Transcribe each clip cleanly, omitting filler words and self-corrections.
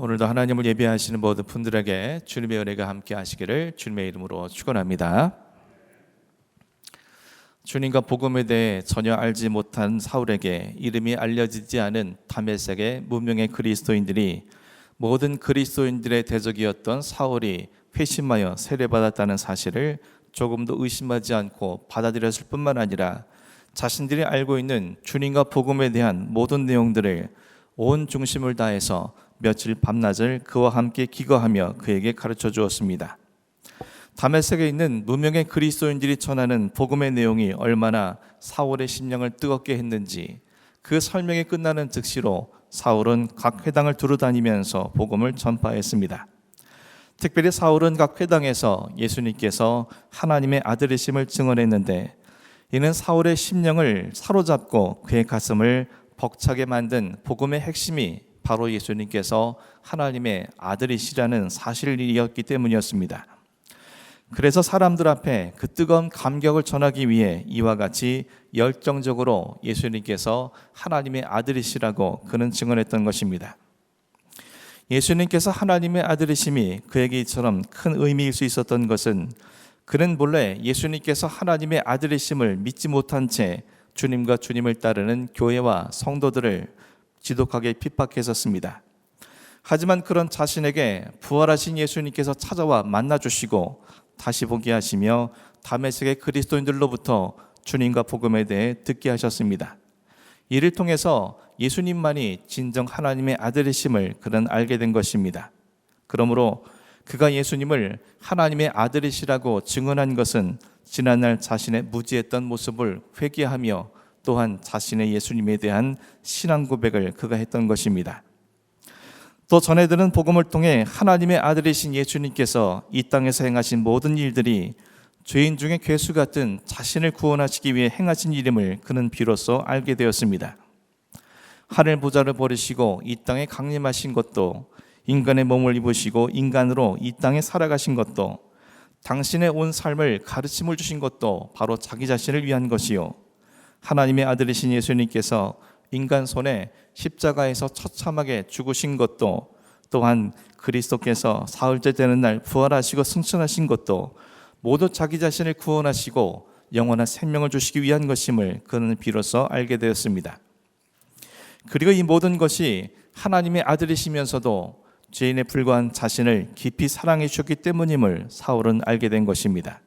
오늘도 하나님을 예배하시는 모든 분들에게 주님의 은혜가 함께 하시기를 주님의 이름으로 축원합니다. 주님과 복음에 대해 전혀 알지 못한 사울에게 이름이 알려지지 않은 다메섹의 무명의 그리스도인들이 모든 그리스도인들의 대적이었던 사울이 회심하여 세례받았다는 사실을 조금도 의심하지 않고 받아들였을 뿐만 아니라 자신들이 알고 있는 주님과 복음에 대한 모든 내용들을 온 중심을 다해서 며칠 밤낮을 그와 함께 기거하며 그에게 가르쳐 주었습니다. 다메섹에 있는 무명의 그리스도인들이 전하는 복음의 내용이 얼마나 사울의 심령을 뜨겁게 했는지 그 설명이 끝나는 즉시로 사울은 각 회당을 두루다니면서 복음을 전파했습니다. 특별히 사울은 각 회당에서 예수님께서 하나님의 아들이심을 증언했는데 이는 사울의 심령을 사로잡고 그의 가슴을 벅차게 만든 복음의 핵심이 바로 예수님께서 하나님의 아들이시라는 사실이었기 때문이었습니다. 그래서 사람들 앞에 그 뜨거운 감격을 전하기 위해 이와 같이 열정적으로 예수님께서 하나님의 아들이시라고 그는 증언했던 것입니다. 예수님께서 하나님의 아들이심이 그에게 이처럼 큰 의미일 수 있었던 것은 그는 본래 예수님께서 하나님의 아들이심을 믿지 못한 채 주님과 주님을 따르는 교회와 성도들을 지독하게 핍박했었습니다. 하지만 그런 자신에게 부활하신 예수님께서 찾아와 만나주시고 다시 보게 하시며 다메섹의 그리스도인들로부터 주님과 복음에 대해 듣게 하셨습니다. 이를 통해서 예수님만이 진정 하나님의 아들이심을 그는 알게 된 것입니다. 그러므로 그가 예수님을 하나님의 아들이시라고 증언한 것은 지난날 자신의 무지했던 모습을 회개하며 또한 자신의 예수님에 대한 신앙 고백을 그가 했던 것입니다. 또 전해드는 복음을 통해 하나님의 아들이신 예수님께서 이 땅에서 행하신 모든 일들이 죄인 중에 괴수 같은 자신을 구원하시기 위해 행하신 일임을 그는 비로소 알게 되었습니다. 하늘 보좌를 버리시고 이 땅에 강림하신 것도 인간의 몸을 입으시고 인간으로 이 땅에 살아가신 것도 당신의 온 삶을 가르침을 주신 것도 바로 자기 자신을 위한 것이요 하나님의 아들이신 예수님께서 인간 손에 십자가에서 처참하게 죽으신 것도 또한 그리스도께서 사흘째 되는 날 부활하시고 승천하신 것도 모두 자기 자신을 구원하시고 영원한 생명을 주시기 위한 것임을 그는 비로소 알게 되었습니다. 그리고 이 모든 것이 하나님의 아들이시면서도 죄인에 불과한 자신을 깊이 사랑해 주셨기 때문임을 사울은 알게 된 것입니다.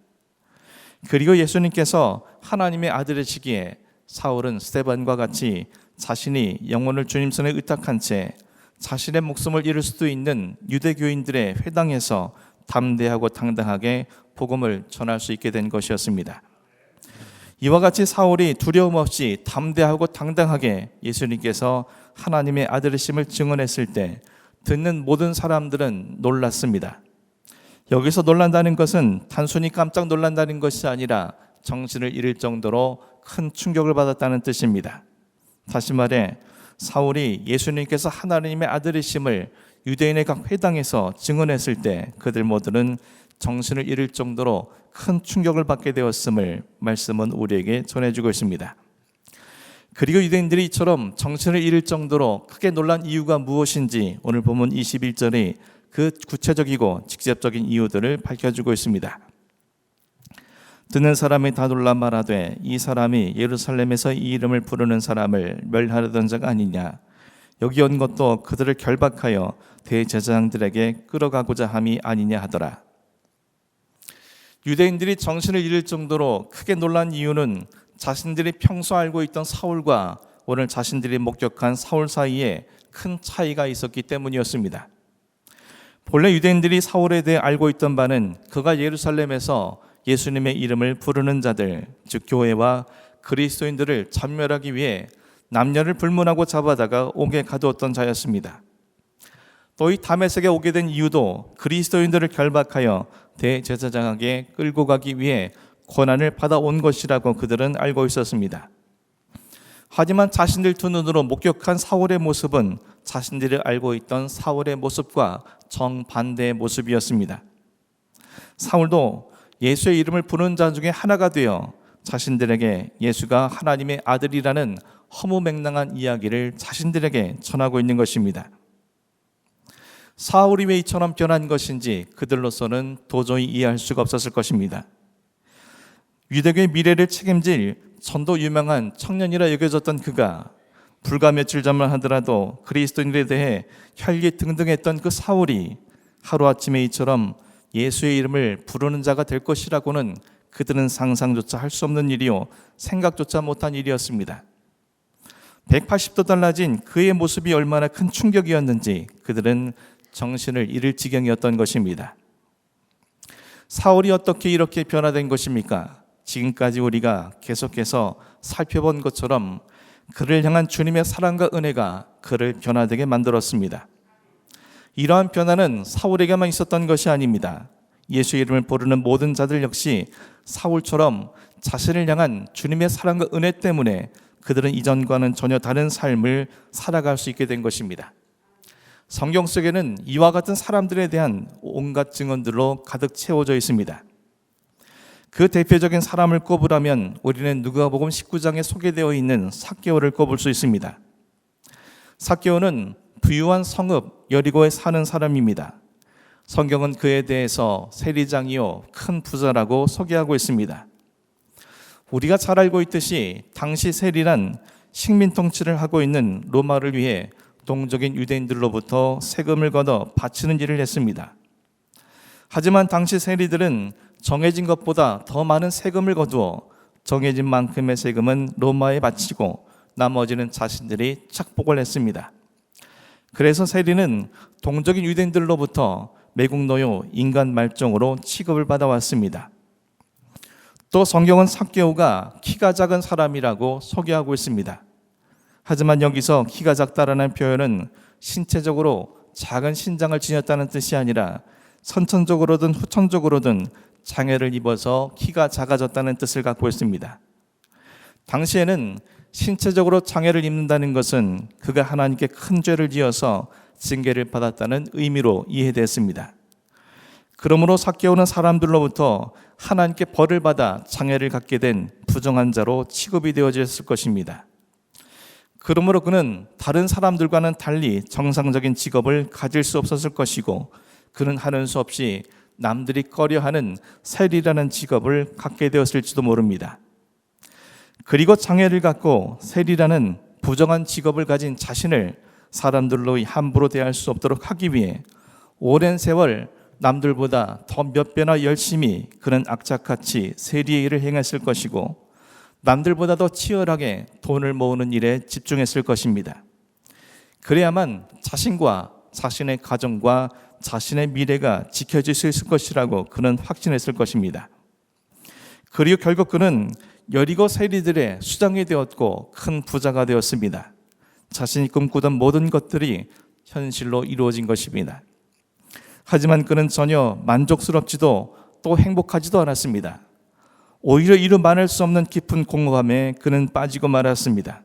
그리고 예수님께서 하나님의 아들이시기에 사울은 스데반과 같이 자신이 영혼을 주님 손에 의탁한 채 자신의 목숨을 잃을 수도 있는 유대교인들의 회당에서 담대하고 당당하게 복음을 전할 수 있게 된 것이었습니다. 이와 같이 사울이 두려움 없이 담대하고 당당하게 예수님께서 하나님의 아들이심을 증언했을 때 듣는 모든 사람들은 놀랐습니다. 여기서 놀란다는 것은 단순히 깜짝 놀란다는 것이 아니라 정신을 잃을 정도로 큰 충격을 받았다는 뜻입니다. 다시 말해 사울이 예수님께서 하나님의 아들이심을 유대인의 각 회당에서 증언했을 때 그들 모두는 정신을 잃을 정도로 큰 충격을 받게 되었음을 말씀은 우리에게 전해주고 있습니다. 그리고 유대인들이 이처럼 정신을 잃을 정도로 크게 놀란 이유가 무엇인지 오늘 본문 21절에 그 구체적이고 직접적인 이유들을 밝혀주고 있습니다. 듣는 사람이 다 놀라 말하되 이 사람이 예루살렘에서 이 이름을 부르는 사람을 멸하려던 자가 아니냐. 여기 온 것도 그들을 결박하여 대제사장들에게 끌어가고자 함이 아니냐 하더라. 유대인들이 정신을 잃을 정도로 크게 놀란 이유는 자신들이 평소 알고 있던 사울과 오늘 자신들이 목격한 사울 사이에 큰 차이가 있었기 때문이었습니다. 본래 유대인들이 사울에 대해 알고 있던 바는 그가 예루살렘에서 예수님의 이름을 부르는 자들, 즉 교회와 그리스도인들을 전멸하기 위해 남녀를 불문하고 잡아다가 옥에 가두었던 자였습니다. 또 이 다메섹에 오게 된 이유도 그리스도인들을 결박하여 대제사장에게 끌고 가기 위해 고난을 받아온 것이라고 그들은 알고 있었습니다. 하지만 자신들 두 눈으로 목격한 사울의 모습은 자신들이 알고 있던 사울의 모습과 정반대의 모습이었습니다. 사울도 예수의 이름을 부르는 자 중에 하나가 되어 자신들에게 예수가 하나님의 아들이라는 허무맹랑한 이야기를 자신들에게 전하고 있는 것입니다. 사울이 왜 이처럼 변한 것인지 그들로서는 도저히 이해할 수가 없었을 것입니다. 유대교의 미래를 책임질 전도 유명한 청년이라 여겨졌던 그가 불과 며칠 전만 하더라도 그리스도인들에 대해 혈기등등했던 그 사울이 하루아침에 이처럼 예수의 이름을 부르는 자가 될 것이라고는 그들은 상상조차 할 수 없는 일이요 생각조차 못한 일이었습니다. 180도 달라진 그의 모습이 얼마나 큰 충격이었는지 그들은 정신을 잃을 지경이었던 것입니다. 사울이 어떻게 이렇게 변화된 것입니까? 지금까지 우리가 계속해서 살펴본 것처럼 그를 향한 주님의 사랑과 은혜가 그를 변화되게 만들었습니다. 이러한 변화는 사울에게만 있었던 것이 아닙니다. 예수의 이름을 부르는 모든 자들 역시 사울처럼 자신을 향한 주님의 사랑과 은혜 때문에 그들은 이전과는 전혀 다른 삶을 살아갈 수 있게 된 것입니다. 성경 속에는 이와 같은 사람들에 대한 온갖 증언들로 가득 채워져 있습니다. 그 대표적인 사람을 꼽으라면 우리는 누가복음 19장에 소개되어 있는 삭개오를 꼽을 수 있습니다. 삭개오는 부유한 성읍 여리고에 사는 사람입니다. 성경은 그에 대해서 세리장이요 큰 부자라고 소개하고 있습니다. 우리가 잘 알고 있듯이 당시 세리란 식민 통치를 하고 있는 로마를 위해 동족인 유대인들로부터 세금을 걷어 바치는 일을 했습니다. 하지만 당시 세리들은 정해진 것보다 더 많은 세금을 거두어 정해진 만큼의 세금은 로마에 바치고 나머지는 자신들이 착복을 했습니다. 그래서 세리는 동족인 유대인들로부터 매국 노요, 인간 말종으로 취급을 받아왔습니다. 또 성경은 삭개오가 키가 작은 사람이라고 소개하고 있습니다. 하지만 여기서 키가 작다라는 표현은 신체적으로 작은 신장을 지녔다는 뜻이 아니라 선천적으로든 후천적으로든 장애를 입어서 키가 작아졌다는 뜻을 갖고 있습니다. 당시에는 신체적으로 장애를 입는다는 것은 그가 하나님께 큰 죄를 지어서 징계를 받았다는 의미로 이해됐습니다. 그러므로 삭개오는 사람들로부터 하나님께 벌을 받아 장애를 갖게 된 부정한 자로 취급이 되어졌을 것입니다. 그러므로 그는 다른 사람들과는 달리 정상적인 직업을 가질 수 없었을 것이고 그는 하는 수 없이 남들이 꺼려하는 세리라는 직업을 갖게 되었을지도 모릅니다. 그리고 장애를 갖고 세리라는 부정한 직업을 가진 자신을 사람들로 함부로 대할 수 없도록 하기 위해 오랜 세월 남들보다 더 몇 배나 열심히 그는 악착같이 세리의 일을 행했을 것이고 남들보다 더 치열하게 돈을 모으는 일에 집중했을 것입니다. 그래야만 자신과 자신의 가정과 자신의 미래가 지켜질 수 있을 것이라고 그는 확신했을 것입니다. 그리고 결국 그는 여리고 세리들의 수장이 되었고 큰 부자가 되었습니다. 자신이 꿈꾸던 모든 것들이 현실로 이루어진 것입니다. 하지만 그는 전혀 만족스럽지도 또 행복하지도 않았습니다. 오히려 이루 말할 수 없는 깊은 공허함에 그는 빠지고 말았습니다.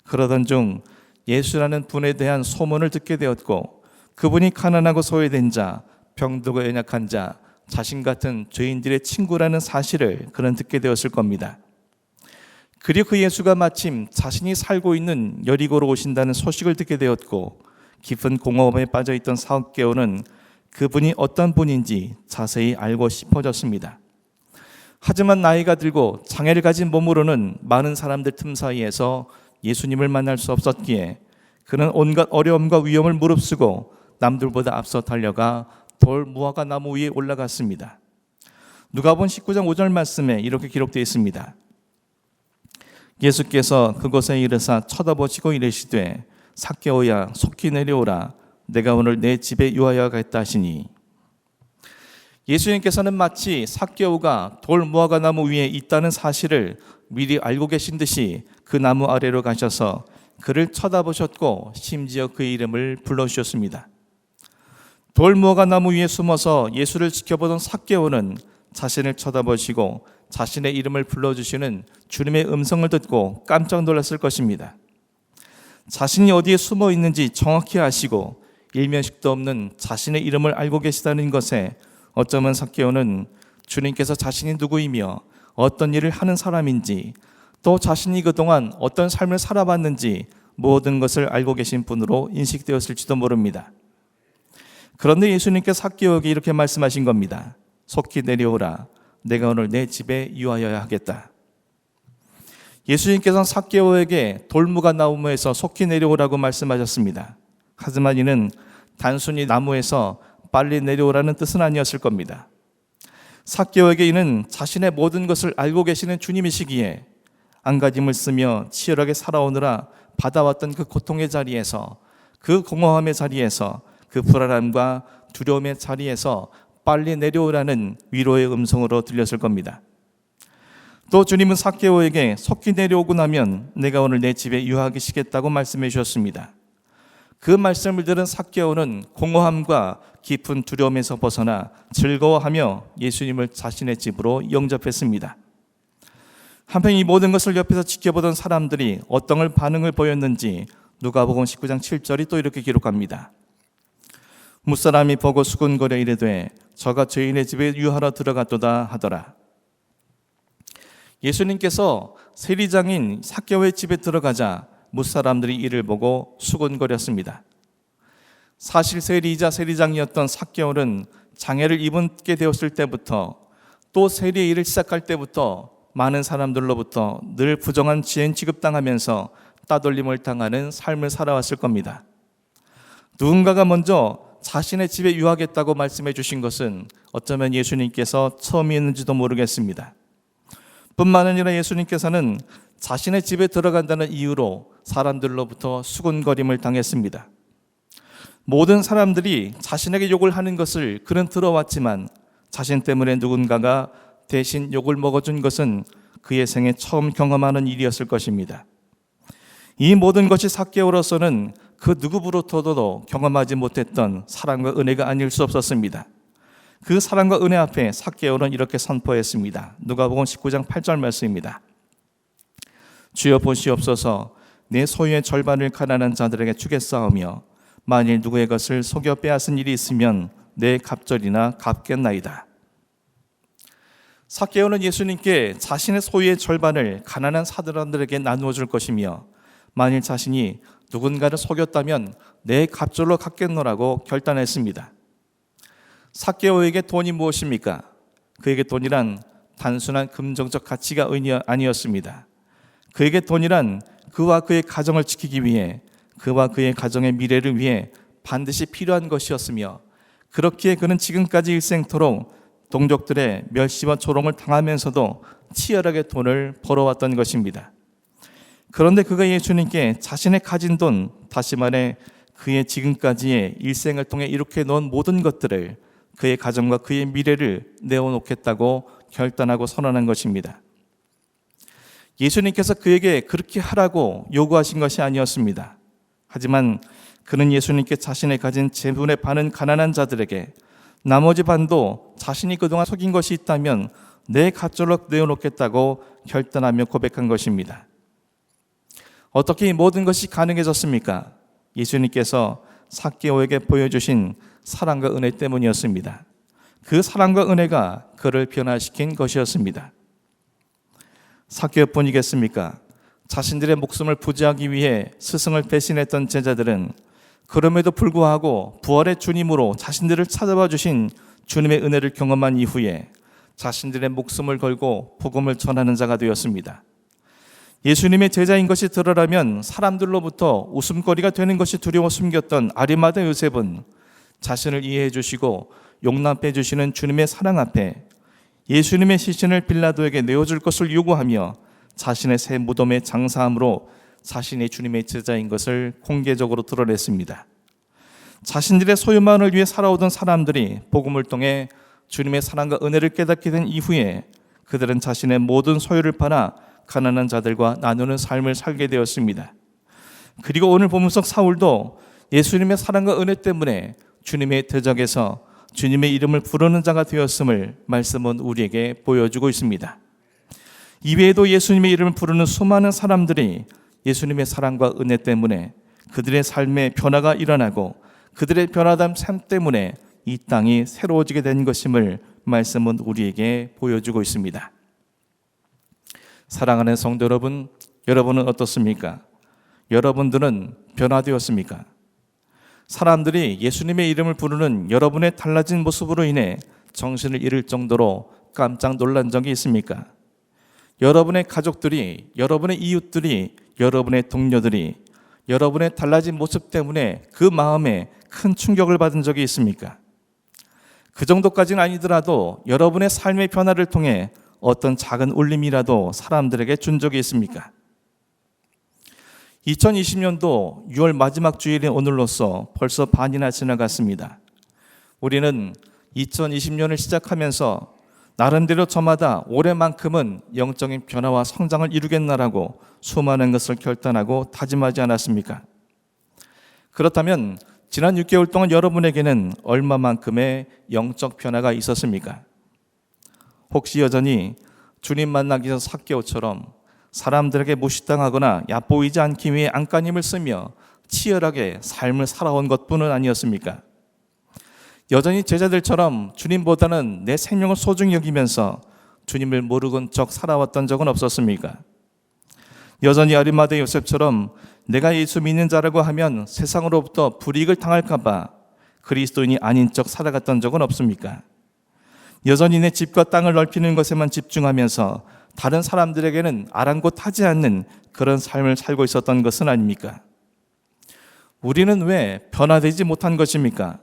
그러던 중 예수라는 분에 대한 소문을 듣게 되었고 그분이 가난하고 소외된 자, 병들고 연약한 자, 자신 같은 죄인들의 친구라는 사실을 그는 듣게 되었을 겁니다. 그리고 그 예수가 마침 자신이 살고 있는 여리고로 오신다는 소식을 듣게 되었고 깊은 공허함에 빠져있던 삭개오는 그분이 어떤 분인지 자세히 알고 싶어졌습니다. 하지만 나이가 들고 장애를 가진 몸으로는 많은 사람들 틈 사이에서 예수님을 만날 수 없었기에 그는 온갖 어려움과 위험을 무릅쓰고 남들보다 앞서 달려가 돌 무화과 나무 위에 올라갔습니다. 누가복음 19장 5절 말씀에 이렇게 기록되어 있습니다. 예수께서 그곳에 이르사 쳐다보시고 이르시되 삭개오야 속히 내려오라 내가 오늘 내 집에 유하여가겠다 하시니 예수님께서는 마치 삭개오가 돌 무화과 나무 위에 있다는 사실을 미리 알고 계신 듯이 그 나무 아래로 가셔서 그를 쳐다보셨고 심지어 그의 이름을 불러주셨습니다. 돌 무화과 나무 위에 숨어서 예수를 지켜보던 삭개오는 자신을 쳐다보시고 자신의 이름을 불러주시는 주님의 음성을 듣고 깜짝 놀랐을 것입니다. 자신이 어디에 숨어 있는지 정확히 아시고 일면식도 없는 자신의 이름을 알고 계시다는 것에 어쩌면 삭개오는 주님께서 자신이 누구이며 어떤 일을 하는 사람인지 또 자신이 그동안 어떤 삶을 살아봤는지 모든 것을 알고 계신 분으로 인식되었을지도 모릅니다. 그런데 예수님께서 삭개오에게 이렇게 말씀하신 겁니다. 속히 내려오라. 내가 오늘 내 집에 유하여야 하겠다. 예수님께서는 삭개오에게 돌무가 나무에서 속히 내려오라고 말씀하셨습니다. 하지만 이는 단순히 나무에서 빨리 내려오라는 뜻은 아니었을 겁니다. 삭개오에게 이는 자신의 모든 것을 알고 계시는 주님이시기에 안가짐을 쓰며 치열하게 살아오느라 받아왔던 그 고통의 자리에서, 그 공허함의 자리에서, 그 불안함과 두려움의 자리에서 빨리 내려오라는 위로의 음성으로 들렸을 겁니다. 또 주님은 삭개오에게 속히 내려오고 나면 내가 오늘 내 집에 유하게 쉬겠다고 말씀해 주셨습니다. 그 말씀을 들은 삭개오는 공허함과 깊은 두려움에서 벗어나 즐거워하며 예수님을 자신의 집으로 영접했습니다. 한편 이 모든 것을 옆에서 지켜보던 사람들이 어떤 반응을 보였는지 누가복음 19장 7절이 또 이렇게 기록합니다. 무사람이 보고 수군거려 이르되 저가 죄인의 집에 유하러 들어갔도다 하더라. 예수님께서 세리장인 삭개오의 집에 들어가자 무사람들이 이를 보고 수군거렸습니다. 사실 세리이자 세리장이었던 삭개오는 장애를 입게 되었을 때부터, 또 세리의 일을 시작할 때부터 많은 사람들로부터 늘 부정한 지행 취급당하면서 따돌림을 당하는 삶을 살아왔을 겁니다. 누군가가 먼저 자신의 집에 유하겠다고 말씀해 주신 것은 어쩌면 예수님께서 처음이었는지도 모르겠습니다. 뿐만 아니라 예수님께서는 자신의 집에 들어간다는 이유로 사람들로부터 수군거림을 당했습니다. 모든 사람들이 자신에게 욕을 하는 것을 그는 들어왔지만 자신 때문에 누군가가 대신 욕을 먹어준 것은 그의 생에 처음 경험하는 일이었을 것입니다. 이 모든 것이 삭개오로서는 그 누구로부터도 경험하지 못했던 사랑과 은혜가 아닐 수 없었습니다. 그 사랑과 은혜 앞에 삭개오는 이렇게 선포했습니다. 누가복음 19장 8절 말씀입니다. 주여 보시옵소서, 내 소유의 절반을 가난한 자들에게 주겠사오며 만일 누구의 것을 속여 빼앗은 일이 있으면 내 갑절이나 갚겠나이다. 삭개오는 예수님께 자신의 소유의 절반을 가난한 사람들에게 나누어 줄 것이며 만일 자신이 누군가를 속였다면 내 갑절로 갚겠노라고 결단했습니다. 삭개오에게 돈이 무엇입니까? 그에게 돈이란 단순한 금전적 가치가 아니었습니다. 그에게 돈이란 그와 그의 가정을 지키기 위해, 그와 그의 가정의 미래를 위해 반드시 필요한 것이었으며, 그렇기에 그는 지금까지 일생토록 동족들의 멸시와 조롱을 당하면서도 치열하게 돈을 벌어왔던 것입니다. 그런데 그가 예수님께 자신의 가진 돈, 다시 말해 그의 지금까지의 일생을 통해 이렇게 놓은 모든 것들을, 그의 가정과 그의 미래를 내어놓겠다고 결단하고 선언한 것입니다. 예수님께서 그에게 그렇게 하라고 요구하신 것이 아니었습니다. 하지만 그는 예수님께 자신의 가진 재물의 반은 가난한 자들에게, 나머지 반도 자신이 그동안 속인 것이 있다면 내 갑절로 내어놓겠다고 결단하며 고백한 것입니다. 어떻게 이 모든 것이 가능해졌습니까? 예수님께서 삭개오에게 보여주신 사랑과 은혜 때문이었습니다. 그 사랑과 은혜가 그를 변화시킨 것이었습니다. 삭개오뿐이겠습니까? 자신들의 목숨을 부지하기 위해 스승을 배신했던 제자들은 그럼에도 불구하고 부활의 주님으로 자신들을 찾아와 주신 주님의 은혜를 경험한 이후에 자신들의 목숨을 걸고 복음을 전하는 자가 되었습니다. 예수님의 제자인 것이 드러나면 사람들로부터 웃음거리가 되는 것이 두려워 숨겼던 아리마다 요셉은 자신을 이해해 주시고 용납해 주시는 주님의 사랑 앞에 예수님의 시신을 빌라도에게 내어줄 것을 요구하며 자신의 새 무덤에 장사함으로 자신의 주님의 제자인 것을 공개적으로 드러냈습니다. 자신들의 소유만을 위해 살아오던 사람들이 복음을 통해 주님의 사랑과 은혜를 깨닫게 된 이후에 그들은 자신의 모든 소유를 팔아 가난한 자들과 나누는 삶을 살게 되었습니다. 그리고 오늘 본문 속 사울도 예수님의 사랑과 은혜 때문에 주님의 대적에서 주님의 이름을 부르는 자가 되었음을 말씀은 우리에게 보여주고 있습니다. 이외에도 예수님의 이름을 부르는 수많은 사람들이 예수님의 사랑과 은혜 때문에 그들의 삶에 변화가 일어나고 그들의 변화된 삶 때문에 이 땅이 새로워지게 된 것임을 말씀은 우리에게 보여주고 있습니다. 사랑하는 성도 여러분, 여러분은 어떻습니까? 여러분들은 변화되었습니까? 사람들이 예수님의 이름을 부르는 여러분의 달라진 모습으로 인해 정신을 잃을 정도로 깜짝 놀란 적이 있습니까? 여러분의 가족들이, 여러분의 이웃들이, 여러분의 동료들이 여러분의 달라진 모습 때문에 그 마음에 큰 충격을 받은 적이 있습니까? 그 정도까지는 아니더라도 여러분의 삶의 변화를 통해 어떤 작은 울림이라도 사람들에게 준 적이 있습니까? 2020년도 6월 마지막 주일인 오늘로써 벌써 반이나 지나갔습니다. 우리는 2020년을 시작하면서 나름대로 저마다 올해만큼은 영적인 변화와 성장을 이루겠나라고 수많은 것을 결단하고 다짐하지 않았습니까? 그렇다면 지난 6개월 동안 여러분에게는 얼마만큼의 영적 변화가 있었습니까? 혹시 여전히 주님 만나기 전 삭개오처럼 사람들에게 무시당하거나 얕보이지 않기 위해 안간힘을 쓰며 치열하게 삶을 살아온 것뿐은 아니었습니까? 여전히 제자들처럼 주님보다는 내 생명을 소중히 여기면서 주님을 모르는 척 살아왔던 적은 없었습니까? 여전히 아리마대 요셉처럼 내가 예수 믿는 자라고 하면 세상으로부터 불이익을 당할까 봐 그리스도인이 아닌 척 살아갔던 적은 없습니까? 여전히 내 집과 땅을 넓히는 것에만 집중하면서 다른 사람들에게는 아랑곳하지 않는 그런 삶을 살고 있었던 것은 아닙니까? 우리는 왜 변화되지 못한 것입니까?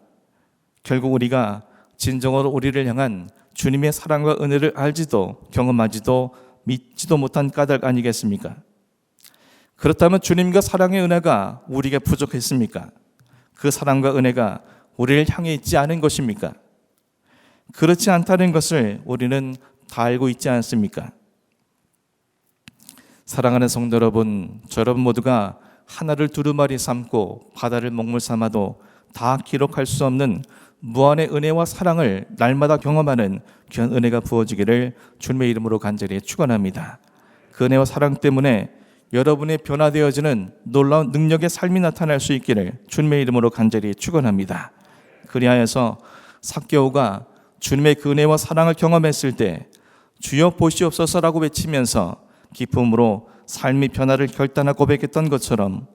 결국 우리가 진정으로 우리를 향한 주님의 사랑과 은혜를 알지도 경험하지도 믿지도 못한 까닭 아니겠습니까? 그렇다면 주님과 사랑의 은혜가 우리에게 부족했습니까? 그 사랑과 은혜가 우리를 향해 있지 않은 것입니까? 그렇지 않다는 것을 우리는 다 알고 있지 않습니까? 사랑하는 성도 여러분, 저 여러분 모두가 하나를 두루마리 삼고 바다를 먹물 삼아도 다 기록할 수 없는 무한의 은혜와 사랑을 날마다 경험하는 귀한 은혜가 부어지기를 주님의 이름으로 간절히 축원합니다. 그 은혜와 사랑 때문에 여러분의 변화되어지는 놀라운 능력의 삶이 나타날 수 있기를 주님의 이름으로 간절히 축원합니다. 그리하여서 삭개오가 주님의 그 은혜와 사랑을 경험했을 때 주여 보시옵소서라고 외치면서 기쁨으로 삶의 변화를 결단하고 고백했던 것처럼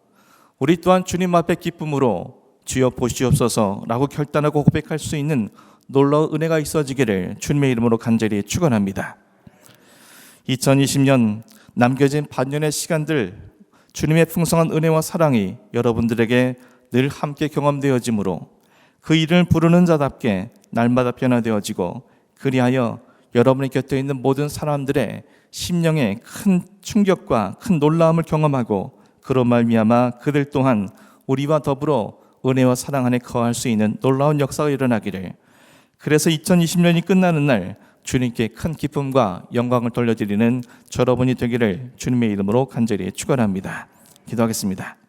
우리 또한 주님 앞에 기쁨으로 주여 보시옵소서라고 결단하고 고백할 수 있는 놀라운 은혜가 있어지기를 주님의 이름으로 간절히 축원합니다. 2020년 남겨진 반년의 시간들 주님의 풍성한 은혜와 사랑이 여러분들에게 늘 함께 경험되어지므로 그 이름을 부르는 자답게 날마다 변화되어지고 그리하여 여러분의 곁에 있는 모든 사람들의 심령에 큰 충격과 큰 놀라움을 경험하고 그런 말미암아 그들 또한 우리와 더불어 은혜와 사랑 안에 거할 수 있는 놀라운 역사가 일어나기를, 그래서 2020년이 끝나는 날 주님께 큰 기쁨과 영광을 돌려드리는 여러분이 되기를 주님의 이름으로 간절히 축원합니다. 기도하겠습니다.